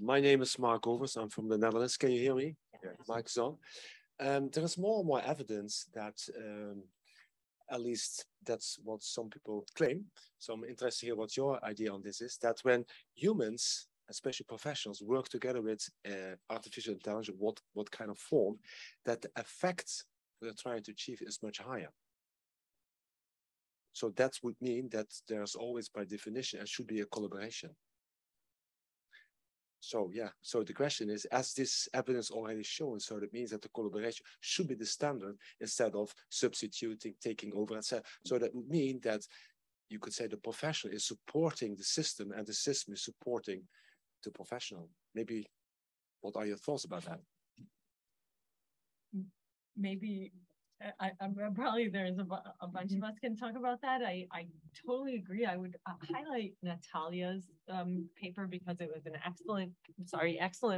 My name is Mark Overs. I'm from the Netherlands. Can you hear me? Yeah. Mic's on. There is more and more evidence that, at least that's what some people claim. So I'm interested to hear what your idea on this is, that when humans, especially professionals, work together with artificial intelligence, what kind of form, that the effect they're trying to achieve is much higher. So that would mean that there's always, by definition, it should be a collaboration. So yeah, so the question is, as this evidence already shown, so that means that the collaboration should be the standard instead of substituting, taking over, etc. So that would mean that you could say the professional is supporting the system and the system is supporting the professional. Maybe, what are your thoughts about that? Maybe, I'm probably there's a bunch of us can talk about that. I totally agree. I would highlight Natalia's paper because it was an excellent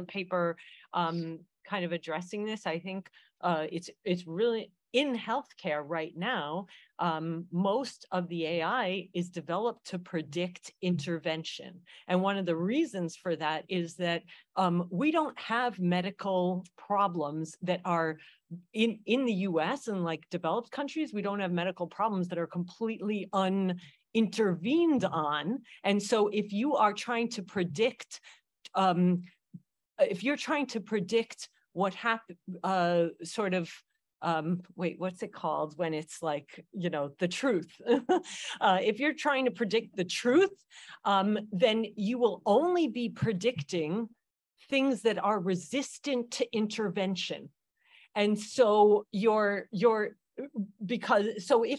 paper kind of addressing this. I think it's really in healthcare right now. Most of the AI is developed to predict intervention. And one of the reasons for that is that we don't have medical problems that are in the US and like developed countries, we don't have medical problems that are completely unintervened on. And so if you are trying to predict, what happened, what's it called when it's like, you know, the truth. If you're trying to predict the truth, then you will only be predicting things that are resistant to intervention. And so if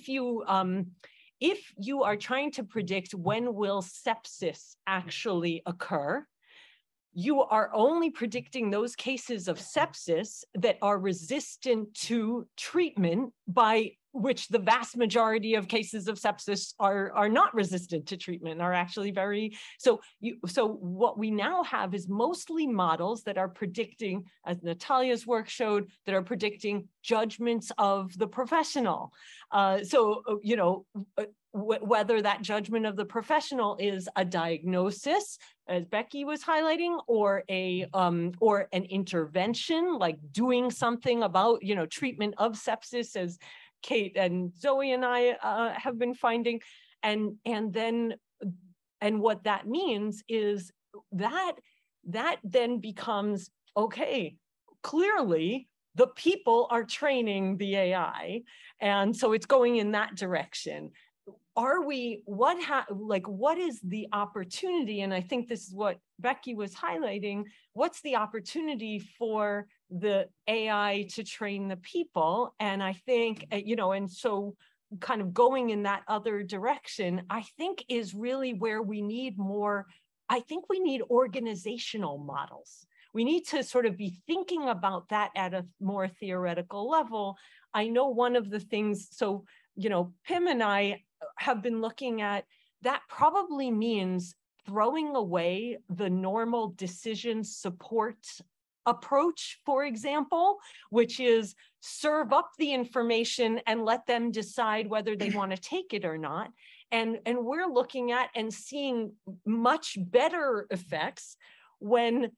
you are trying to predict when will sepsis actually occur, you are only predicting those cases of sepsis that are resistant to treatment, by which the vast majority of cases of sepsis are not resistant to treatment, are actually very, so what we now have is mostly models that are predicting, as Natalia's work showed, that are predicting judgments of the professional. Whether that judgment of the professional is a diagnosis, as Becky was highlighting, or an intervention, like doing something about, you know, treatment of sepsis, as Kate and Zoe and I have been finding, and what that means is that then becomes, okay, clearly the people are training the AI, and so it's going in that direction. What is the opportunity? And I think this is what Becky was highlighting. What's the opportunity for the AI to train the people? And I think, and so kind of going in that other direction, I think is really where we need more. I think we need organizational models. We need to sort of be thinking about that at a more theoretical level. I know one of the things, so, Pim and I have been looking at, that probably means throwing away the normal decision support approach, for example, which is serve up the information and let them decide whether they want to take it or not. And we're looking at and seeing much better effects when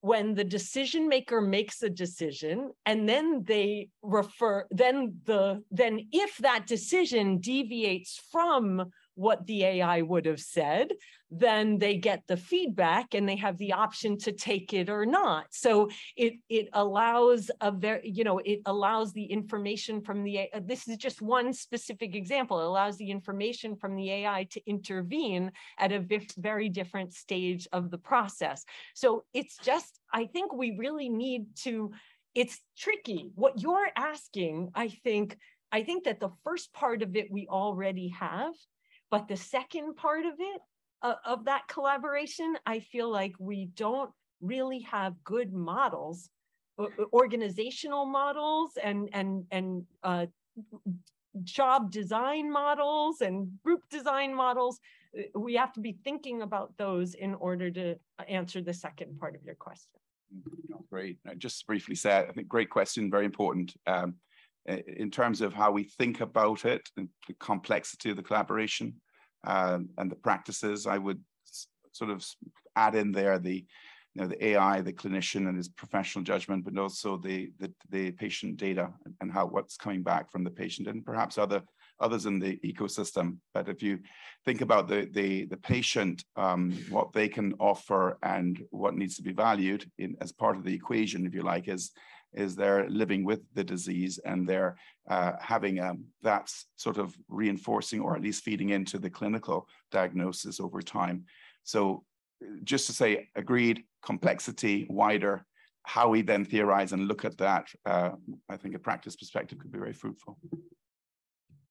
the decision maker makes a decision, and then they then if that decision deviates from what the AI would have said, then they get the feedback and they have the option to take it or not. So it allows it allows the information from the, this is just one specific example, it allows the information from the AI to intervene at a very different stage of the process. So it's just, I think we really need to, it's tricky. What you're asking, I think that the first part of it we already have, but the second part of it, of that collaboration, I feel like we don't really have good models, organizational models and job design models and group design models. We have to be thinking about those in order to answer the second part of your question. Great. Just briefly say, I think great question, very important. In terms of how we think about it and the complexity of the collaboration and the practices, I would sort of add in there the the AI, the clinician and his professional judgment, but also the patient data and what's coming back from the patient and perhaps others in the ecosystem. But if you think about the patient, what they can offer and what needs to be valued as part of the equation, if you like, is they're living with the disease and they're having that sort of reinforcing or at least feeding into the clinical diagnosis over time. So just to say, agreed, complexity, wider, how we then theorize and look at that, I think a practice perspective could be very fruitful.